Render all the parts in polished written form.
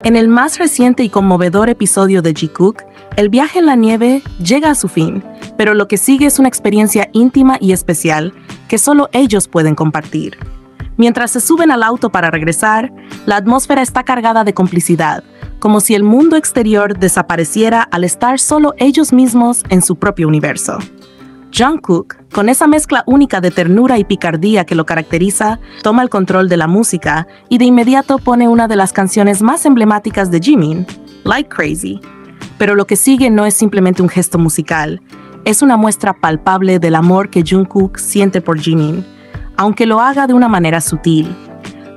En el más reciente y conmovedor episodio de Jikook, el viaje en la nieve llega a su fin, pero lo que sigue es una experiencia íntima y especial que solo ellos pueden compartir. Mientras se suben al auto para regresar, la atmósfera está cargada de complicidad, como si el mundo exterior desapareciera al estar solo ellos mismos en su propio universo. Jungkook, con esa mezcla única de ternura y picardía que lo caracteriza, toma el control de la música y de inmediato pone una de las canciones más emblemáticas de Jimin, Like Crazy. Pero lo que sigue no es simplemente un gesto musical, es una muestra palpable del amor que Jungkook siente por Jimin, aunque lo haga de una manera sutil.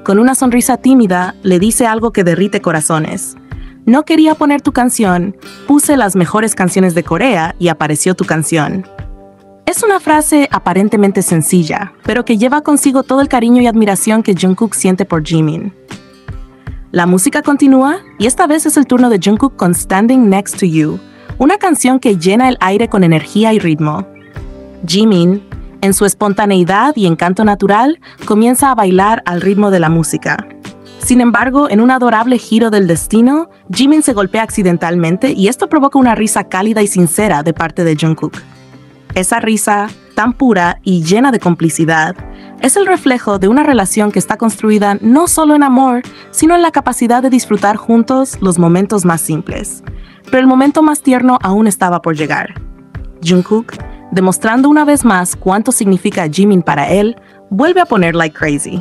Con una sonrisa tímida, le dice algo que derrite corazones. No quería poner tu canción, puse las mejores canciones de Corea y apareció tu canción. Es una frase aparentemente sencilla, pero que lleva consigo todo el cariño y admiración que Jungkook siente por Jimin. La música continúa y esta vez es el turno de Jungkook con Standing Next to You, una canción que llena el aire con energía y ritmo. Jimin, en su espontaneidad y encanto natural, comienza a bailar al ritmo de la música. Sin embargo, en un adorable giro del destino, Jimin se golpea accidentalmente y esto provoca una risa cálida y sincera de parte de Jungkook. Esa risa, tan pura y llena de complicidad, es el reflejo de una relación que está construida no solo en amor, sino en la capacidad de disfrutar juntos los momentos más simples. Pero el momento más tierno aún estaba por llegar. Jungkook, demostrando una vez más cuánto significa Jimin para él, vuelve a poner Like Crazy.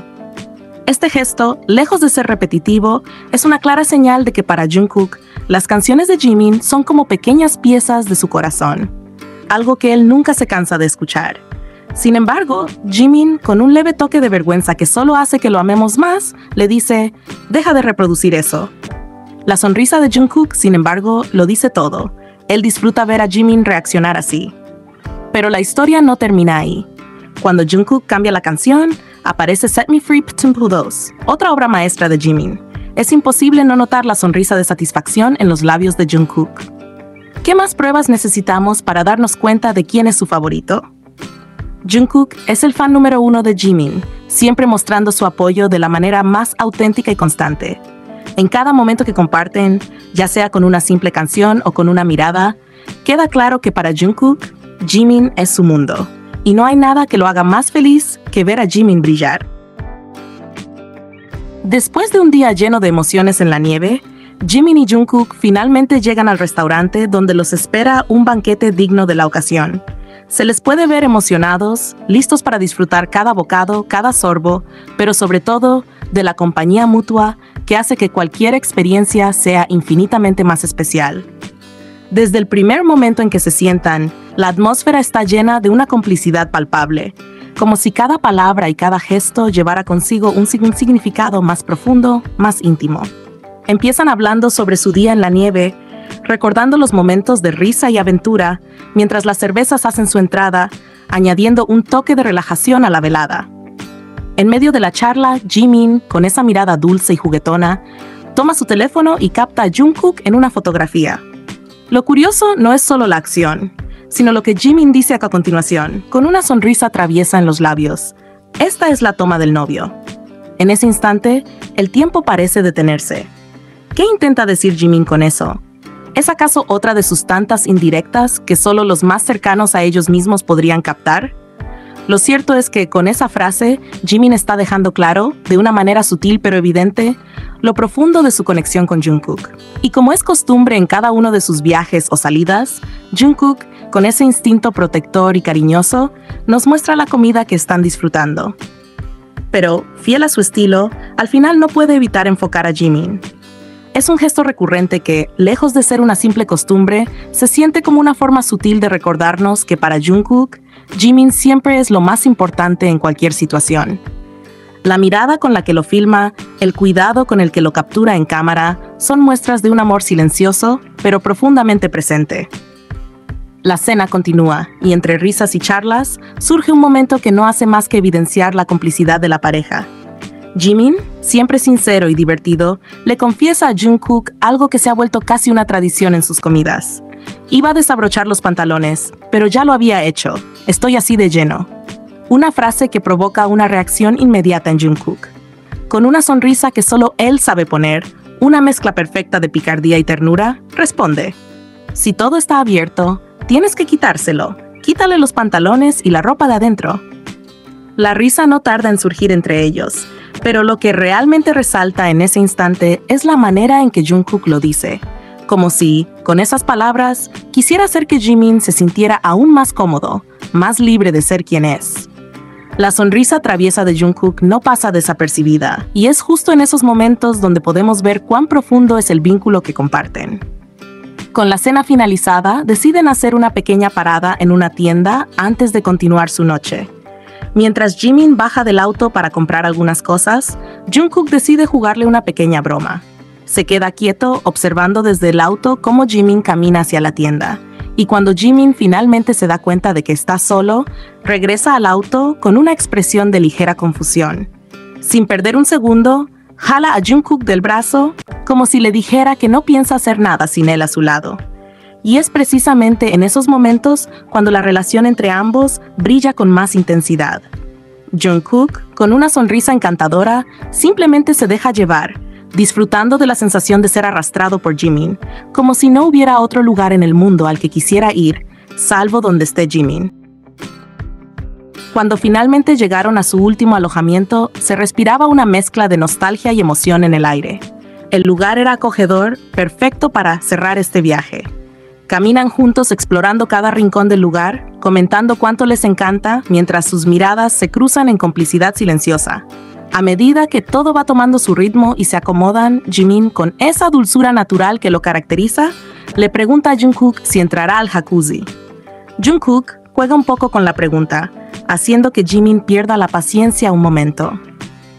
Este gesto, lejos de ser repetitivo, es una clara señal de que para Jungkook, las canciones de Jimin son como pequeñas piezas de su corazón, algo que él nunca se cansa de escuchar. Sin embargo, Jimin, con un leve toque de vergüenza que solo hace que lo amemos más, le dice, deja de reproducir eso. La sonrisa de Jungkook, sin embargo, lo dice todo. Él disfruta ver a Jimin reaccionar así. Pero la historia no termina ahí. Cuando Jungkook cambia la canción, aparece Set Me Free Ptumpu 2, otra obra maestra de Jimin. Es imposible no notar la sonrisa de satisfacción en los labios de Jungkook. ¿Qué más pruebas necesitamos para darnos cuenta de quién es su favorito? Jungkook es el fan número 1 de Jimin, siempre mostrando su apoyo de la manera más auténtica y constante. En cada momento que comparten, ya sea con una simple canción o con una mirada, queda claro que para Jungkook, Jimin es su mundo, y no hay nada que lo haga más feliz que ver a Jimin brillar. Después de un día lleno de emociones en la nieve, Jimin y Jungkook finalmente llegan al restaurante donde los espera un banquete digno de la ocasión. Se les puede ver emocionados, listos para disfrutar cada bocado, cada sorbo, pero sobre todo de la compañía mutua que hace que cualquier experiencia sea infinitamente más especial. Desde el primer momento en que se sientan, la atmósfera está llena de una complicidad palpable, como si cada palabra y cada gesto llevara consigo un significado más profundo, más íntimo. Empiezan hablando sobre su día en la nieve, recordando los momentos de risa y aventura, mientras las cervezas hacen su entrada, añadiendo un toque de relajación a la velada. En medio de la charla, Jimin, con esa mirada dulce y juguetona, toma su teléfono y capta a Jungkook en una fotografía. Lo curioso no es solo la acción, sino lo que Jimin dice a continuación, con una sonrisa traviesa en los labios. Esta es la toma del novio. En ese instante, el tiempo parece detenerse. ¿Qué intenta decir Jimin con eso? ¿Es acaso otra de sus tantas indirectas que solo los más cercanos a ellos mismos podrían captar? Lo cierto es que con esa frase, Jimin está dejando claro, de una manera sutil pero evidente, lo profundo de su conexión con Jungkook. Y como es costumbre en cada uno de sus viajes o salidas, Jungkook, con ese instinto protector y cariñoso, nos muestra la comida que están disfrutando. Pero, fiel a su estilo, al final no puede evitar enfocar a Jimin. Es un gesto recurrente que, lejos de ser una simple costumbre, se siente como una forma sutil de recordarnos que para Jungkook, Jimin siempre es lo más importante en cualquier situación. La mirada con la que lo filma, el cuidado con el que lo captura en cámara, son muestras de un amor silencioso, pero profundamente presente. La cena continúa, y entre risas y charlas, surge un momento que no hace más que evidenciar la complicidad de la pareja. Jimin, siempre sincero y divertido, le confiesa a Jungkook algo que se ha vuelto casi una tradición en sus comidas. Iba a desabrochar los pantalones, pero ya lo había hecho. Estoy así de lleno. Una frase que provoca una reacción inmediata en Jungkook. Con una sonrisa que solo él sabe poner, una mezcla perfecta de picardía y ternura, responde: si todo está abierto, tienes que quitárselo. Quítale los pantalones y la ropa de adentro. La risa no tarda en surgir entre ellos, pero lo que realmente resalta en ese instante es la manera en que Jungkook lo dice, como si, con esas palabras, quisiera hacer que Jimin se sintiera aún más cómodo, más libre de ser quien es. La sonrisa traviesa de Jungkook no pasa desapercibida, y es justo en esos momentos donde podemos ver cuán profundo es el vínculo que comparten. Con la cena finalizada, deciden hacer una pequeña parada en una tienda antes de continuar su noche. Mientras Jimin baja del auto para comprar algunas cosas, Jungkook decide jugarle una pequeña broma. Se queda quieto observando desde el auto cómo Jimin camina hacia la tienda, y cuando Jimin finalmente se da cuenta de que está solo, regresa al auto con una expresión de ligera confusión. Sin perder un segundo, jala a Jungkook del brazo como si le dijera que no piensa hacer nada sin él a su lado. Y es precisamente en esos momentos cuando la relación entre ambos brilla con más intensidad. Jungkook, con una sonrisa encantadora, simplemente se deja llevar, disfrutando de la sensación de ser arrastrado por Jimin, como si no hubiera otro lugar en el mundo al que quisiera ir, salvo donde esté Jimin. Cuando finalmente llegaron a su último alojamiento, se respiraba una mezcla de nostalgia y emoción en el aire. El lugar era acogedor, perfecto para cerrar este viaje. Caminan juntos explorando cada rincón del lugar, comentando cuánto les encanta mientras sus miradas se cruzan en complicidad silenciosa. A medida que todo va tomando su ritmo y se acomodan, Jimin, con esa dulzura natural que lo caracteriza, le pregunta a Jungkook si entrará al jacuzzi. Jungkook juega un poco con la pregunta, haciendo que Jimin pierda la paciencia un momento.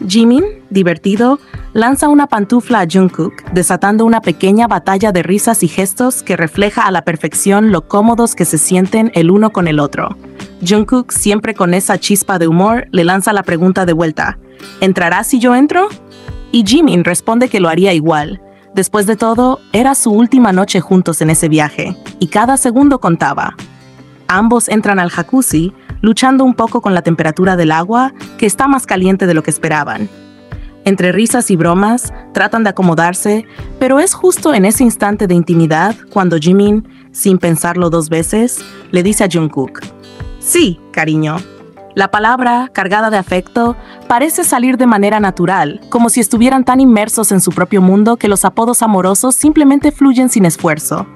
Jimin, divertido, lanza una pantufla a Jungkook, desatando una pequeña batalla de risas y gestos que refleja a la perfección lo cómodos que se sienten el uno con el otro. Jungkook, siempre con esa chispa de humor, le lanza la pregunta de vuelta: ¿entrarás si yo entro? Y Jimin responde que lo haría igual. Después de todo, era su última noche juntos en ese viaje, y cada segundo contaba. Ambos entran al jacuzzi, luchando un poco con la temperatura del agua, que está más caliente de lo que esperaban. Entre risas y bromas, tratan de acomodarse, pero es justo en ese instante de intimidad cuando Jimin, sin pensarlo dos veces, le dice a Jungkook: sí, cariño. La palabra, cargada de afecto, parece salir de manera natural, como si estuvieran tan inmersos en su propio mundo que los apodos amorosos simplemente fluyen sin esfuerzo.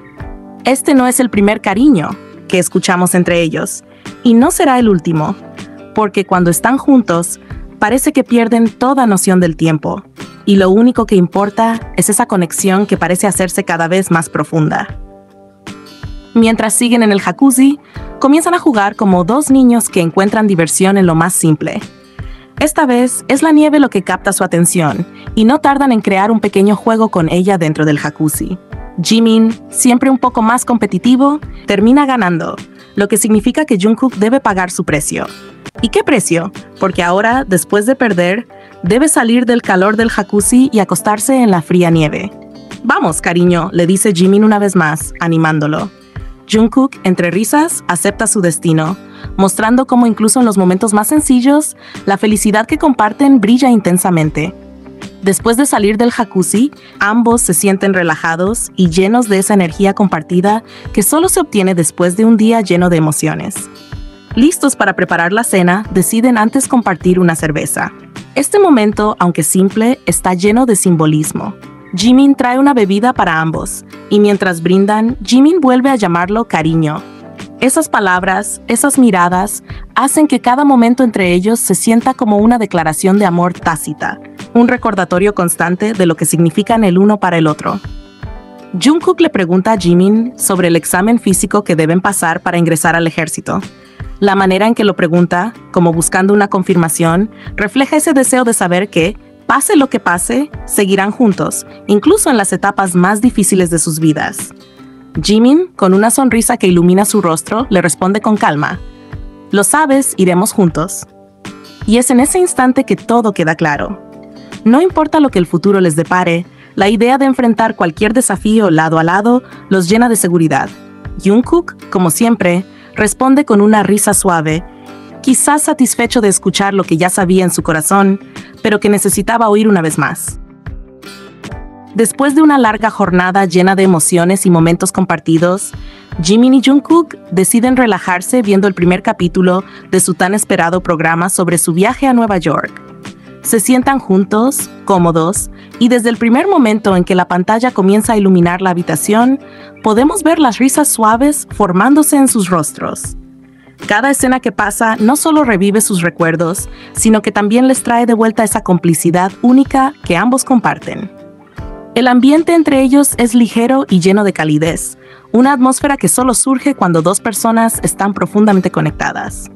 Este no es el primer cariño que escuchamos entre ellos, y no será el último, porque cuando están juntos, parece que pierden toda noción del tiempo, y lo único que importa es esa conexión que parece hacerse cada vez más profunda. Mientras siguen en el jacuzzi, comienzan a jugar como dos niños que encuentran diversión en lo más simple. Esta vez es la nieve lo que capta su atención, y no tardan en crear un pequeño juego con ella dentro del jacuzzi. Jimin, siempre un poco más competitivo, termina ganando, lo que significa que Jungkook debe pagar su precio. ¿Y qué precio? Porque ahora, después de perder, debe salir del calor del jacuzzi y acostarse en la fría nieve. «Vamos, cariño», le dice Jimin una vez más, animándolo. Jungkook, entre risas, acepta su destino, mostrando cómo incluso en los momentos más sencillos, la felicidad que comparten brilla intensamente. Después de salir del jacuzzi, ambos se sienten relajados y llenos de esa energía compartida que solo se obtiene después de un día lleno de emociones. Listos para preparar la cena, deciden antes compartir una cerveza. Este momento, aunque simple, está lleno de simbolismo. Jimin trae una bebida para ambos, y mientras brindan, Jimin vuelve a llamarlo cariño. Esas palabras, esas miradas, hacen que cada momento entre ellos se sienta como una declaración de amor tácita, un recordatorio constante de lo que significan el uno para el otro. Jungkook le pregunta a Jimin sobre el examen físico que deben pasar para ingresar al ejército. La manera en que lo pregunta, como buscando una confirmación, refleja ese deseo de saber que, pase lo que pase, seguirán juntos, incluso en las etapas más difíciles de sus vidas. Jimin, con una sonrisa que ilumina su rostro, le responde con calma: «Lo sabes, iremos juntos». Y es en ese instante que todo queda claro. No importa lo que el futuro les depare, la idea de enfrentar cualquier desafío lado a lado los llena de seguridad. Jungkook, como siempre, responde con una risa suave, quizás satisfecho de escuchar lo que ya sabía en su corazón, pero que necesitaba oír una vez más. Después de una larga jornada llena de emociones y momentos compartidos, Jimin y Jungkook deciden relajarse viendo el primer capítulo de su tan esperado programa sobre su viaje a Nueva York. Se sientan juntos, cómodos, y desde el primer momento en que la pantalla comienza a iluminar la habitación, podemos ver las risas suaves formándose en sus rostros. Cada escena que pasa no solo revive sus recuerdos, sino que también les trae de vuelta esa complicidad única que ambos comparten. El ambiente entre ellos es ligero y lleno de calidez, una atmósfera que solo surge cuando dos personas están profundamente conectadas.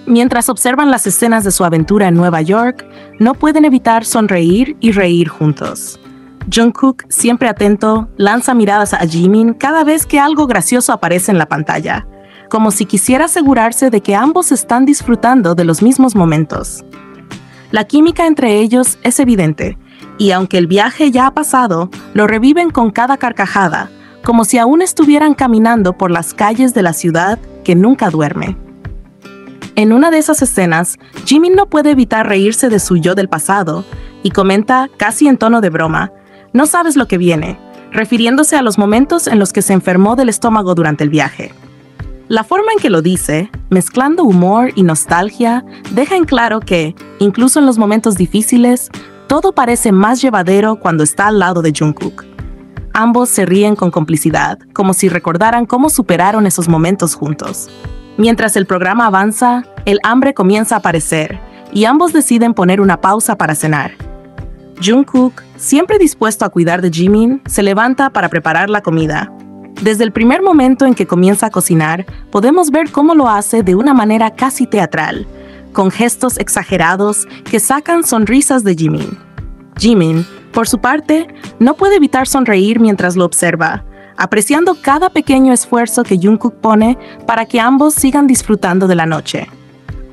Mientras observan las escenas de su aventura en Nueva York, no pueden evitar sonreír y reír juntos. Jungkook, siempre atento, lanza miradas a Jimin cada vez que algo gracioso aparece en la pantalla, como si quisiera asegurarse de que ambos están disfrutando de los mismos momentos. La química entre ellos es evidente, y aunque el viaje ya ha pasado, lo reviven con cada carcajada, como si aún estuvieran caminando por las calles de la ciudad que nunca duerme. En una de esas escenas, Jimin no puede evitar reírse de su yo del pasado y comenta, casi en tono de broma, «No sabes lo que viene», refiriéndose a los momentos en los que se enfermó del estómago durante el viaje. La forma en que lo dice, mezclando humor y nostalgia, deja en claro que, incluso en los momentos difíciles, todo parece más llevadero cuando está al lado de Jungkook. Ambos se ríen con complicidad, como si recordaran cómo superaron esos momentos juntos. Mientras el programa avanza, el hambre comienza a aparecer, y ambos deciden poner una pausa para cenar. Jungkook, siempre dispuesto a cuidar de Jimin, se levanta para preparar la comida. Desde el primer momento en que comienza a cocinar, podemos ver cómo lo hace de una manera casi teatral, con gestos exagerados que sacan sonrisas de Jimin. Jimin, por su parte, no puede evitar sonreír mientras lo observa, apreciando cada pequeño esfuerzo que Jungkook pone para que ambos sigan disfrutando de la noche.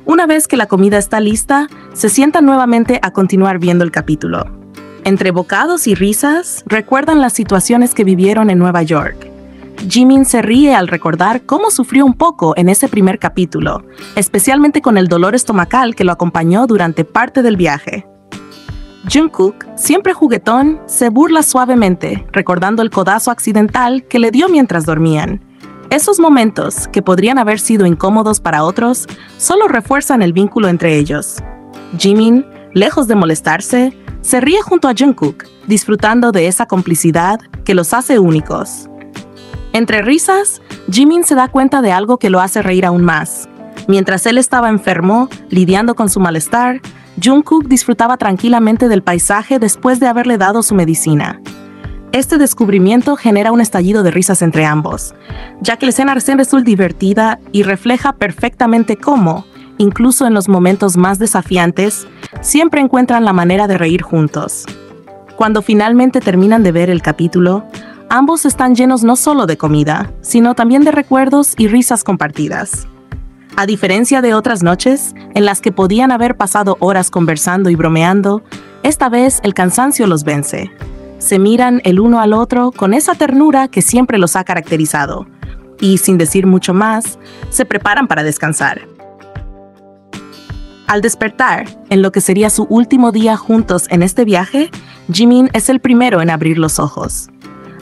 Una vez que la comida está lista, se sientan nuevamente a continuar viendo el capítulo. Entre bocados y risas, recuerdan las situaciones que vivieron en Nueva York. Jimin se ríe al recordar cómo sufrió un poco en ese primer capítulo, especialmente con el dolor estomacal que lo acompañó durante parte del viaje. Jungkook, siempre juguetón, se burla suavemente, recordando el codazo accidental que le dio mientras dormían. Esos momentos, que podrían haber sido incómodos para otros, solo refuerzan el vínculo entre ellos. Jimin, lejos de molestarse, se ríe junto a Jungkook, disfrutando de esa complicidad que los hace únicos. Entre risas, Jimin se da cuenta de algo que lo hace reír aún más. Mientras él estaba enfermo, lidiando con su malestar, Jungkook disfrutaba tranquilamente del paisaje después de haberle dado su medicina. Este descubrimiento genera un estallido de risas entre ambos, ya que la escena resulta divertida y refleja perfectamente cómo, incluso en los momentos más desafiantes, siempre encuentran la manera de reír juntos. Cuando finalmente terminan de ver el capítulo, ambos están llenos no solo de comida, sino también de recuerdos y risas compartidas. A diferencia de otras noches, en las que podían haber pasado horas conversando y bromeando, esta vez el cansancio los vence. Se miran el uno al otro con esa ternura que siempre los ha caracterizado, y sin decir mucho más, se preparan para descansar. Al despertar, en lo que sería su último día juntos en este viaje, Jimin es el primero en abrir los ojos.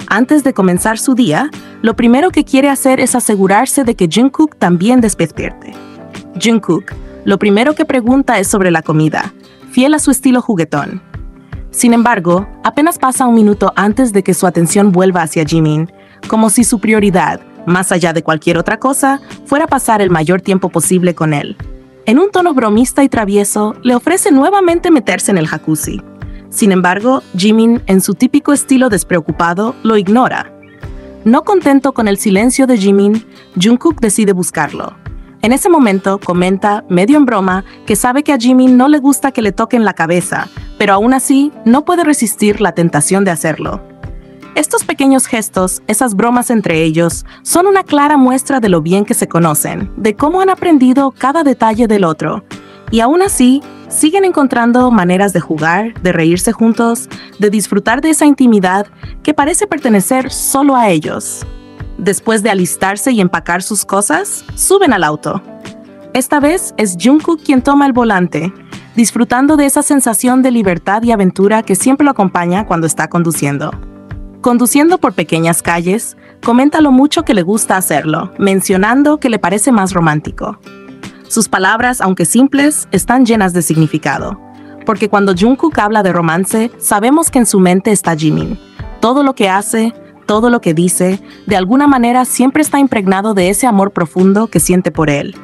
Antes de comenzar su día, lo primero que quiere hacer es asegurarse de que Jungkook también despierte. Jungkook, lo primero que pregunta es sobre la comida, fiel a su estilo juguetón. Sin embargo, apenas pasa un minuto antes de que su atención vuelva hacia Jimin, como si su prioridad, más allá de cualquier otra cosa, fuera pasar el mayor tiempo posible con él. En un tono bromista y travieso, le ofrece nuevamente meterse en el jacuzzi. Sin embargo, Jimin, en su típico estilo despreocupado, lo ignora. No contento con el silencio de Jimin, Jungkook decide buscarlo. En ese momento, comenta, medio en broma, que sabe que a Jimin no le gusta que le toquen la cabeza, pero aún así, no puede resistir la tentación de hacerlo. Estos pequeños gestos, esas bromas entre ellos, son una clara muestra de lo bien que se conocen, de cómo han aprendido cada detalle del otro, y aún así, siguen encontrando maneras de jugar, de reírse juntos, de disfrutar de esa intimidad que parece pertenecer solo a ellos. Después de alistarse y empacar sus cosas, suben al auto. Esta vez es Jungkook quien toma el volante, disfrutando de esa sensación de libertad y aventura que siempre lo acompaña cuando está conduciendo. Conduciendo por pequeñas calles, comenta lo mucho que le gusta hacerlo, mencionando que le parece más romántico. Sus palabras, aunque simples, están llenas de significado, porque cuando Jungkook habla de romance, sabemos que en su mente está Jimin. Todo lo que hace, todo lo que dice, de alguna manera siempre está impregnado de ese amor profundo que siente por él.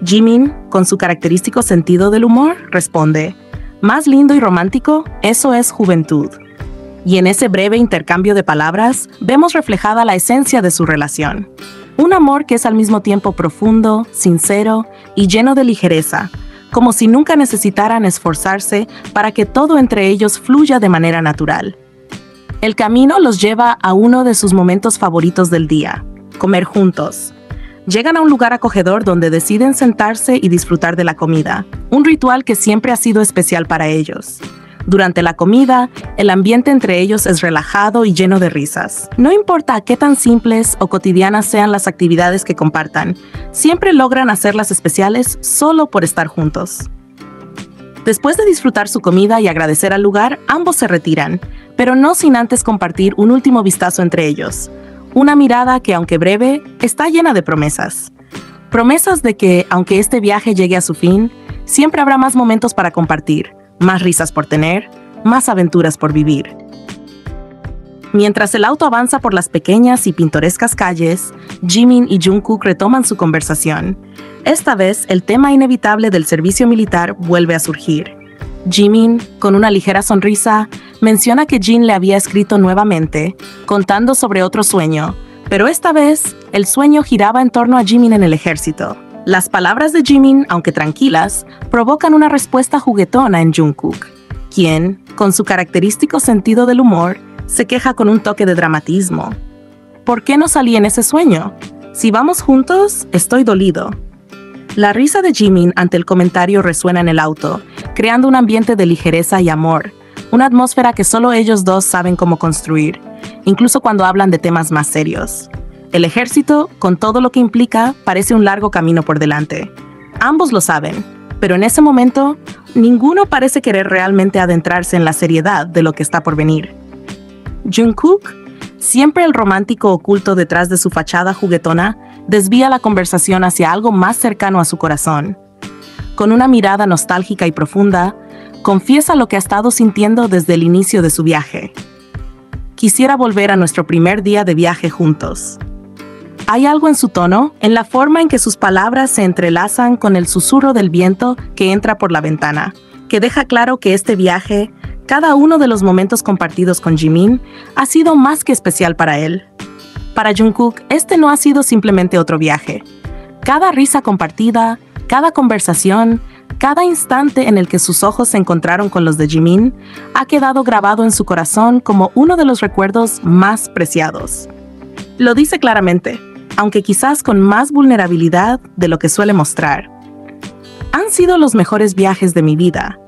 Jimin, con su característico sentido del humor, responde: más lindo y romántico, eso es juventud. Y en ese breve intercambio de palabras, vemos reflejada la esencia de su relación. Un amor que es al mismo tiempo profundo, sincero y lleno de ligereza, como si nunca necesitaran esforzarse para que todo entre ellos fluya de manera natural. El camino los lleva a uno de sus momentos favoritos del día: comer juntos. Llegan a un lugar acogedor donde deciden sentarse y disfrutar de la comida, un ritual que siempre ha sido especial para ellos. Durante la comida, el ambiente entre ellos es relajado y lleno de risas. No importa qué tan simples o cotidianas sean las actividades que compartan, siempre logran hacerlas especiales solo por estar juntos. Después de disfrutar su comida y agradecer al lugar, ambos se retiran, pero no sin antes compartir un último vistazo entre ellos. Una mirada que, aunque breve, está llena de promesas. Promesas de que, aunque este viaje llegue a su fin, siempre habrá más momentos para compartir, más risas por tener, más aventuras por vivir. Mientras el auto avanza por las pequeñas y pintorescas calles, Jimin y Jungkook retoman su conversación. Esta vez, el tema inevitable del servicio militar vuelve a surgir. Jimin, con una ligera sonrisa, menciona que Jin le había escrito nuevamente, contando sobre otro sueño, pero esta vez, el sueño giraba en torno a Jimin en el ejército. Las palabras de Jimin, aunque tranquilas, provocan una respuesta juguetona en Jungkook, quien, con su característico sentido del humor, se queja con un toque de dramatismo. ¿Por qué no salí en ese sueño? Si vamos juntos, estoy dolido. La risa de Jimin ante el comentario resuena en el auto, creando un ambiente de ligereza y amor, una atmósfera que solo ellos dos saben cómo construir, incluso cuando hablan de temas más serios. El ejército, con todo lo que implica, parece un largo camino por delante. Ambos lo saben, pero en ese momento, ninguno parece querer realmente adentrarse en la seriedad de lo que está por venir. Jungkook, siempre el romántico oculto detrás de su fachada juguetona, desvía la conversación hacia algo más cercano a su corazón. Con una mirada nostálgica y profunda, confiesa lo que ha estado sintiendo desde el inicio de su viaje. Quisiera volver a nuestro primer día de viaje juntos. Hay algo en su tono, en la forma en que sus palabras se entrelazan con el susurro del viento que entra por la ventana, que deja claro que este viaje, cada uno de los momentos compartidos con Jimin, ha sido más que especial para él. Para Jungkook, este no ha sido simplemente otro viaje. Cada risa compartida, cada conversación, cada instante en el que sus ojos se encontraron con los de Jimin, ha quedado grabado en su corazón como uno de los recuerdos más preciados. Lo dice claramente, aunque quizás con más vulnerabilidad de lo que suele mostrar. Han sido los mejores viajes de mi vida.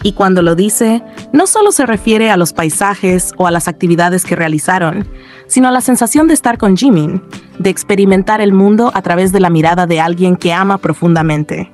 Y cuando lo dice, no solo se refiere a los paisajes o a las actividades que realizaron, sino a la sensación de estar con Jimin, de experimentar el mundo a través de la mirada de alguien que ama profundamente.